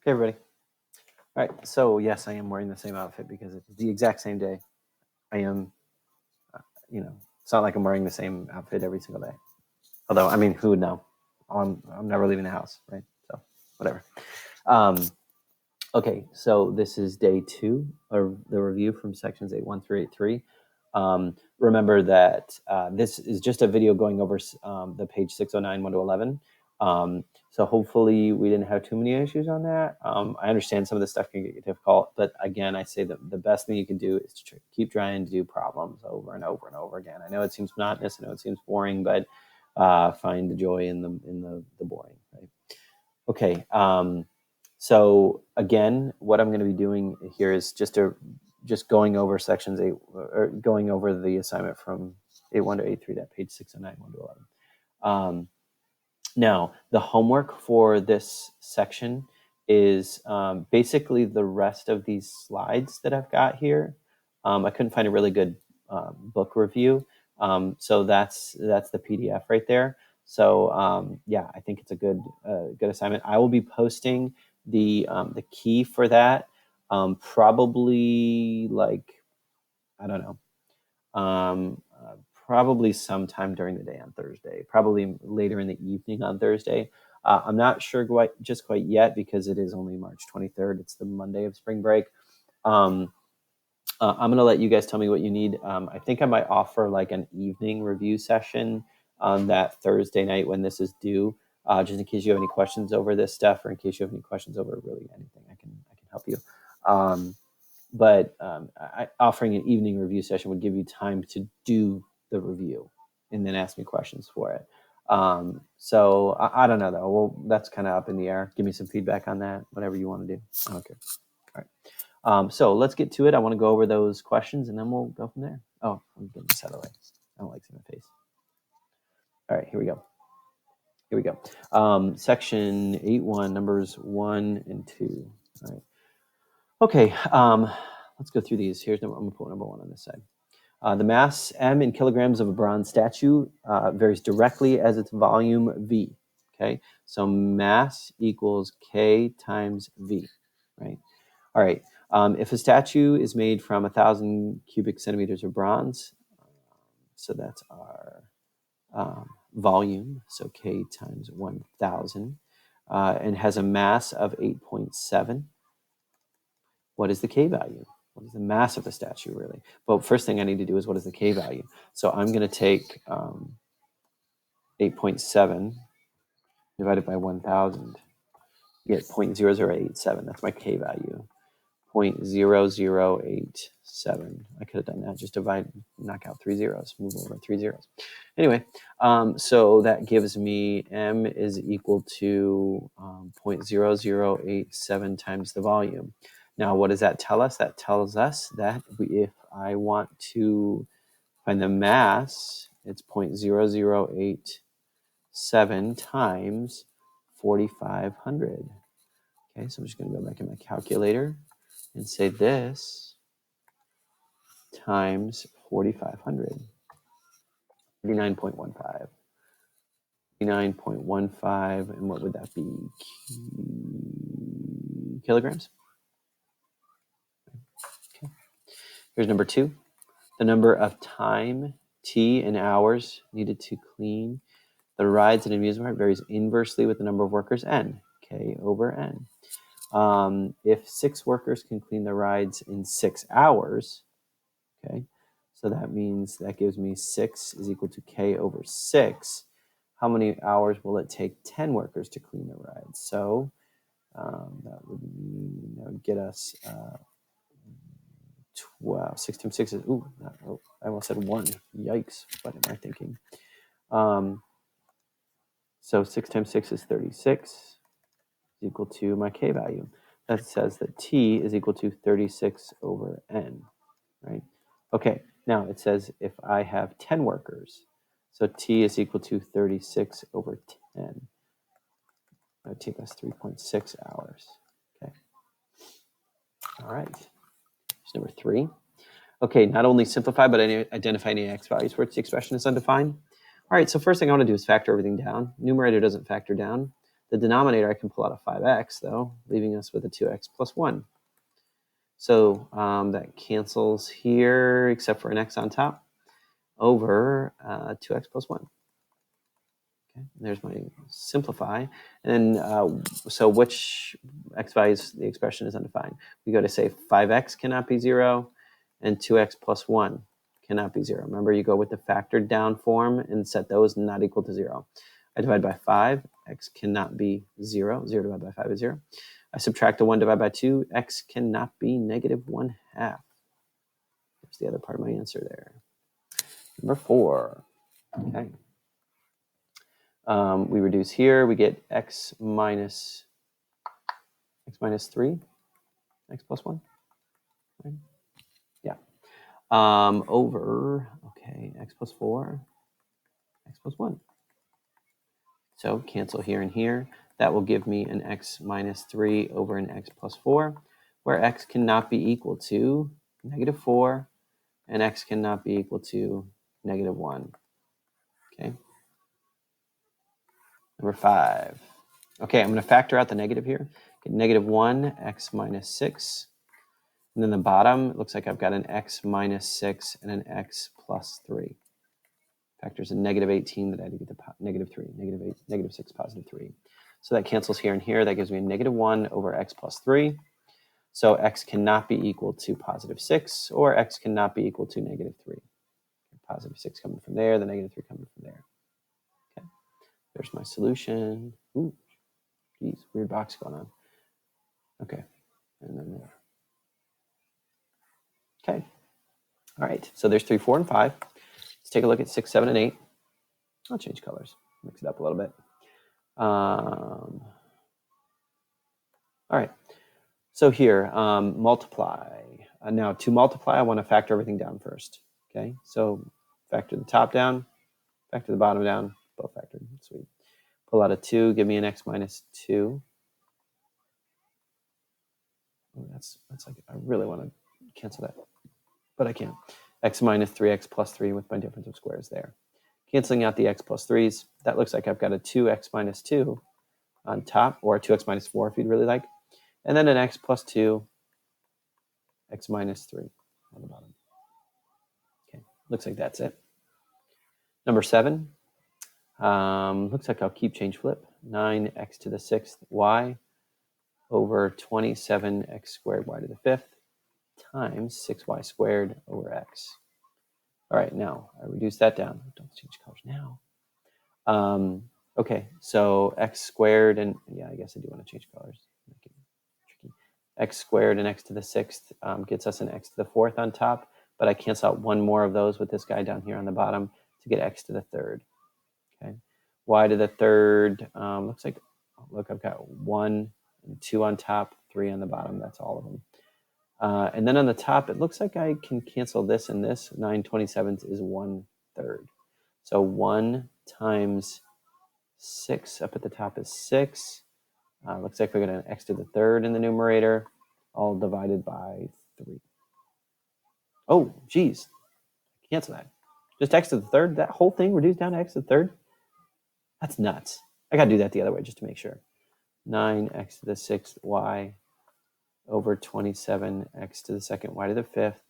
Hey, everybody. All right, so yes, I am wearing the same outfit because it's the exact same day. I am, it's not like I'm wearing the same outfit every single day. Although, I mean, who would know? I'm never leaving the house, right? So, whatever. Okay, so this is day 2 of the review from sections 8.1 through 8.3. Remember that this is just a video going over the page 609, 1 to 11. So hopefully we didn't have too many issues on that. I understand some of this stuff can get difficult, but again, I say that the best thing you can do is to keep trying to do problems over and over and over again. I know it seems monotonous, I know it seems boring, but find the joy in the boring, right? Okay. So again, what I'm going to be doing here is just going over sections 8, or going over the assignment from 8.1 to 8.3, that page 609, 1 to 11. Now, the homework for this section is basically the rest of these slides that I've got here. I couldn't find a really good book review, so that's the PDF right there. So yeah, I think it's a good assignment. I will be posting the key for that probably like, I don't know, probably sometime during the day on Thursday, probably later in the evening on Thursday. I'm not sure quite yet because it is only March 23rd. It's the Monday of spring break. I'm going to let you guys tell me what you need. I think I might offer like an evening review session on that Thursday night when this is due, just in case you have any questions over this stuff, or in case you have any questions over really anything, I can help you. But offering an evening review session would give you time to do the review and then ask me questions for it. So I don't know, though. Well, that's kind of up in the air. Give me some feedback on that, whatever you want to do. I don't care. All right. So let's get to it. I want to go over those questions, and then we'll go from there. Oh, I'm getting this out of the way. I don't like seeing my face. All right, here we go. Section 8.1, numbers 1 and 2. All right. Okay, let's go through these. I'm going to put number 1 on this side. The mass M in kilograms of a bronze statue varies directly as its volume V. Okay, so mass equals K times V, right? All right, if a statue is made from 1,000 cubic centimeters of bronze, so that's our volume, so K times 1,000, and has a mass of 8.7, what is the K value? What is the mass of the statue, really? But first thing I need to do is, what is the K value? So I'm going to take 8.7 divided by 1,000. You get 0.0087. That's my K value. 0.0087. I could have done that. Just knock out 3 zeros, move over 3 zeros. Anyway, so that gives me M is equal to 0.0087 times the volume. Now, what does that tell us? That tells us that if I want to find the mass, it's 0.0087 times 4,500. Okay, so I'm just going to go back in my calculator and say this times 4,500. 39.15. 39.15, and what would that be? Kilograms. Okay. Here's number 2. The number of time, T, in hours needed to clean the rides and amusement park varies inversely with the number of workers, N. K over N. If 6 workers can clean the rides in 6 hours, okay, so that means that gives me 6 is equal to K over 6. How many hours will it take 10 workers to clean the rides? So that would get us 12. 6 times 6 is, I almost said 1. Yikes, what am I thinking? So 6 times 6 is 36, equal to my K value. That says that T is equal to 36 over N, right? Okay, now it says if I have 10 workers, so T is equal to 36 over 10. That would take us 3.6 hours, okay? All right, here's number 3. Okay, not only simplify, but identify any x values where the expression is undefined. All right, so first thing I want to do is factor everything down. Numerator doesn't factor down. The denominator, I can pull out a 5x, though, leaving us with a 2x plus 1. So that cancels here, except for an x on top, over 2x plus 1. Okay, there's my simplify. And so which x values, the expression is undefined. We go to say 5x cannot be 0, and 2x plus 1 cannot be 0. Remember, you go with the factored down form and set those not equal to 0. I divide by 5, x cannot be 0. 0 divided by 5 is 0. I subtract the 1 divided by 2, x cannot be negative 1/2. There's the other part of my answer there. Number 4. Okay. We reduce here, we get x minus 3, x plus 1, right? Yeah. Over, okay, x plus 4, x plus 1. So cancel here and here. That will give me an x minus 3 over an x plus 4, where x cannot be equal to negative 4, and x cannot be equal to negative 1. Okay. Number 5. Okay, I'm going to factor out the negative here. Get negative 1, x minus 6. And then the bottom, it looks like I've got an x minus 6 and an x plus 3. Factors in negative 18 that I had to get the negative 3, negative 8, negative 6, positive 3. So that cancels here and here. That gives me a negative 1 over x plus 3. So x cannot be equal to positive 6, or x cannot be equal to negative 3. Positive 6 coming from there, the negative 3 coming from there. Okay, there's my solution. Ooh, geez, weird box going on. Okay, and then there. Okay, all right, so there's 3, 4, and 5. Let's take a look at 6, 7, and 8. I'll change colors, mix it up a little bit. All right, so here, multiply. Now, to multiply, I want to factor everything down first. Okay, so factor the top down, factor the bottom down, both factored. Sweet. Pull out a 2, give me an x minus 2. Oh, that's like, I really want to cancel that, but I can't. X minus 3x plus 3 with my difference of squares there. Canceling out the x plus 3's, that looks like I've got a 2x minus 2 on top, or a 2x minus 4 if you'd really like. And then an x plus 2, x minus 3 on the bottom. Okay, looks like that's it. Number 7, looks like I'll keep change flip. 9x to the 6th y over 27x squared y to the 5th times 6y squared over x. All right, now I reduce that down. Don't change colors now. Okay, so x squared, and yeah, I guess I do want to change colors. Make it tricky. X squared and x to the 6th gets us an x to the 4th on top, but I cancel out one more of those with this guy down here on the bottom to get x to the 3rd. Okay, y to the 3rd, looks like, look, I've got 1 and 2 on top, 3 on the bottom. That's all of them. And then on the top, it looks like I can cancel this and this. 9/27 is 1/3. So 1 times 6 up at the top is 6. Looks like we're going to x to the 3rd in the numerator, all divided by 3. Oh, geez. Cancel that. Just x to the 3rd? That whole thing reduced down to x to the 3rd? That's nuts. I got to do that the other way just to make sure. 9x to the 6th y over 27x to the 2nd y to the 5th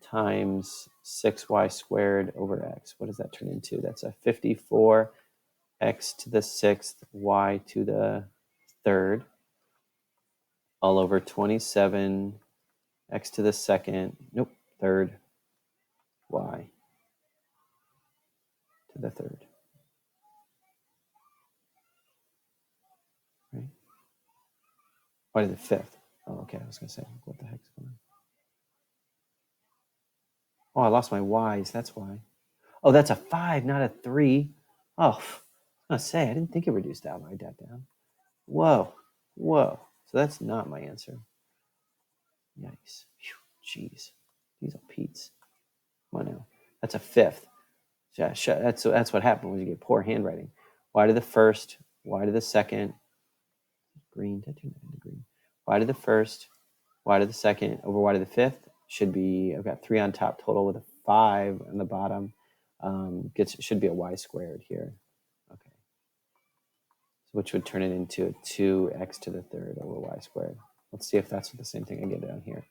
times 6y squared over x. What does that turn into? That's a 54x to the 6th y to the 3rd all over 27 x to the 2nd, 3rd y to the 3rd. Right? Y to the 5th. Oh, okay, I was going to say, what the heck's going on? Oh, I lost my y's, that's why. Oh, that's a 5, not a 3. Oh, I was going to say, I didn't think it reduced out my that down. Whoa. So that's not my answer. Yikes. Jeez. These are Pete's. Come on now. That's a 5th. That's what happened when you get poor handwriting. Y to the 1st, y to the 2nd. Green. Did I turn that into green? Y to the 1st, y to the 2nd over y to the 5th should be, I've got 3 on top total with a 5 on the bottom. Should be a y squared here. Okay. which would turn it into a 2x to the third over y squared. Let's see if that's the same thing I get down here.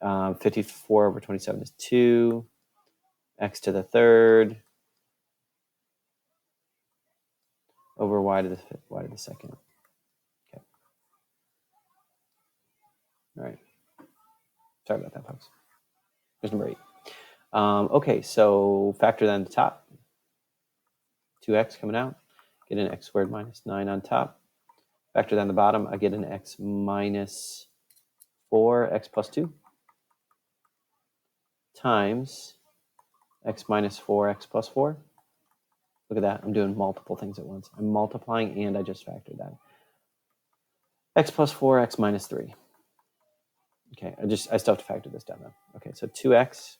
54 over 27 is 2, x to the third over y to the second. Okay. All right. Sorry about that, folks. Here's number 8. Okay, so factor that in the top. 2x coming out. Get an x squared minus 9 on top. Factor that in the bottom. I get an x minus 4, x plus 2, times x minus 4, x plus 4. Look at that. I'm doing multiple things at once. I'm multiplying and I just factored that. X plus 4, x minus 3. Okay, I still have to factor this down though. Okay, so 2x,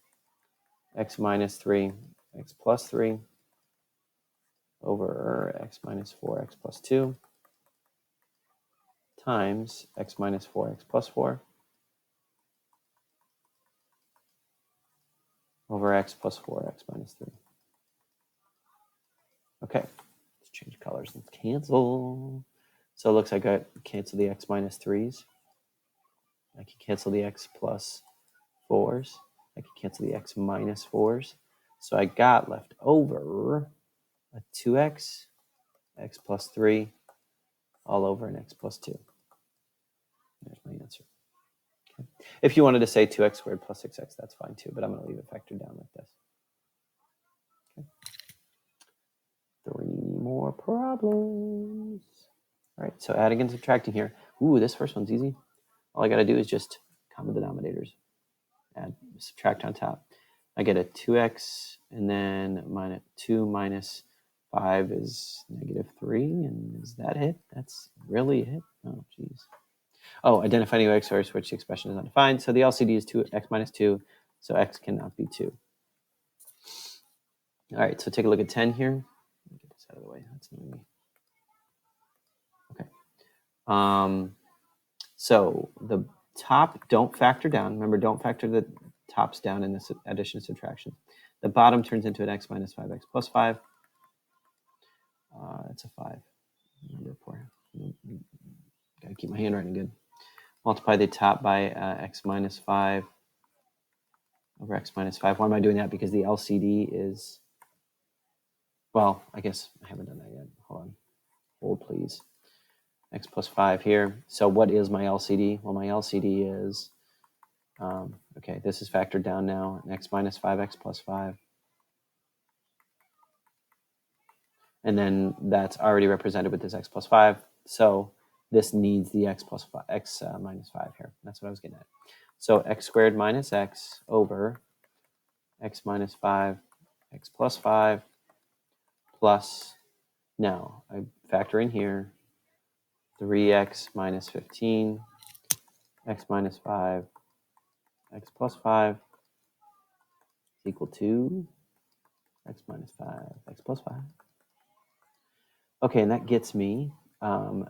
x minus 3, x plus 3, over x minus 4, x plus 2, times x minus 4, x plus 4, over x plus 4, x minus 3. Okay, let's change colors and cancel. So it looks like I cancel the x minus 3s. I can cancel the x plus 4s. I can cancel the x minus 4s. So I got left over a 2x, x plus 3, all over an x plus 2. There's my answer. Okay. If you wanted to say 2x squared plus 6x, that's fine too, but I'm going to leave it factored down like this. Okay. 3 more problems. All right, so adding and subtracting here. Ooh, this first one's easy. All I got to do is just common denominators. Add, subtract on top. I get a 2x, and then 2 minus 5 is negative 3. And is that it? That's really it? Oh, geez. Oh, identify new x source, which expression is undefined. So the LCD is 2x minus 2, so x cannot be 2. All right, so take a look at 10 here. Let me get this out of the way. That's annoying me. Okay. So the top, don't factor down. Remember, don't factor the tops down in this addition and subtraction. The bottom turns into an x minus 5, x plus 5. That's a 5. Number 4. Gotta keep my handwriting good. Multiply the top by x minus 5 over x minus 5. Why am I doing that? Because the LCD is, well, I guess I haven't done that yet. Hold on. Hold, please. X plus 5 here. So what is my LCD? Well, my LCD is, okay, this is factored down now. X minus 5, x plus 5. And then that's already represented with this x plus 5. So this needs the x plus 5, x minus 5 here. That's what I was getting at. So x squared minus x over x minus 5, x plus 5, plus, now I factor in here, 3x minus 15, x minus 5, x plus 5 is equal to x minus 5, x plus 5. Okay, and that gets me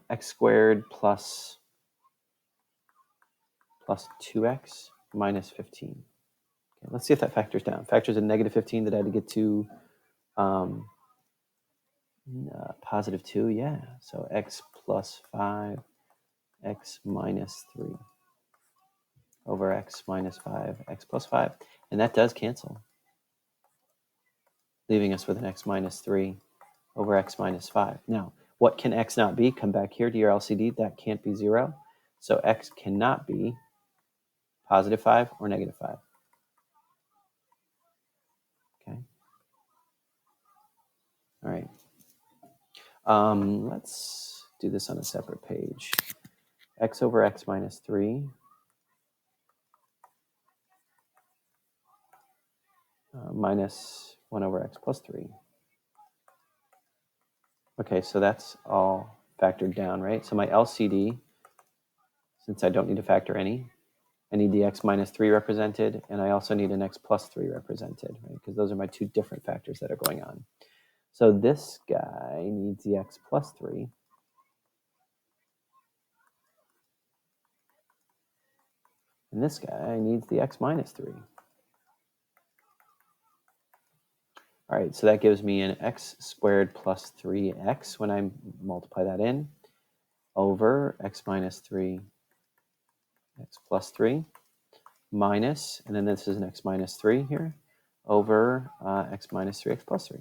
x squared plus 2x minus 15. Okay, let's see if that factors down. Factors in negative 15 that I had to get to positive 2, yeah. So x plus 5, x minus 3 over x minus 5, x plus 5. And that does cancel, leaving us with an x minus 3 over x minus 5. Now, what can x not be? Come back here to your LCD. That can't be 0. So x cannot be positive 5 or negative 5. Okay. All right. Let's do this on a separate page. X over x minus 3 minus 1 over x plus 3. Okay, so that's all factored down, right? So my LCD, since I don't need to factor any, I need the x minus 3 represented, and I also need an x plus 3 represented, right? Because those are my two different factors that are going on. So this guy needs the x plus 3. And this guy needs the x minus 3. All All right, so that gives me an x squared plus 3x when I multiply that in over x minus 3, x plus 3, minus, and then this is an x minus 3 here, over x minus 3, x plus 3.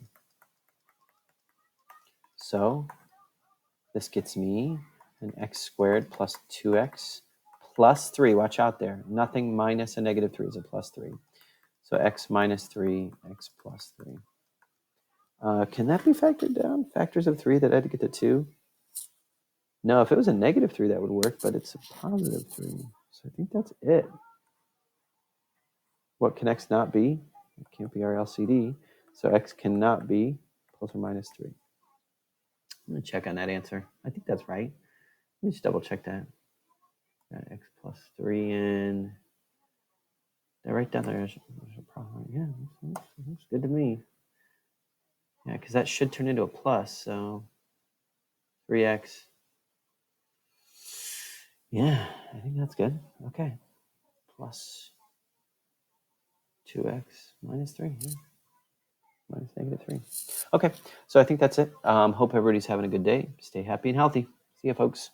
So this gets me an x squared plus 2x plus 3. Watch out there. Nothing minus a negative 3 is a plus 3. So x minus 3, x plus 3. Can that be factored down? Factors of 3 that I had to get to 2? No, if it was a negative 3, that would work, but it's a positive 3. So I think that's it. What can x not be? It can't be our LCD. So x cannot be plus or minus 3. I'm going to check on that answer. I think that's right. Let me just double check that. Got x plus 3 in. Did I write down there's a problem? Yeah, looks good to me. Yeah, because that should turn into a plus. So 3x. Yeah, I think that's good. Okay. Plus 2x minus 3. Yeah. Minus negative 3. Okay, so I think that's it. Hope everybody's having a good day. Stay happy and healthy. See you, folks.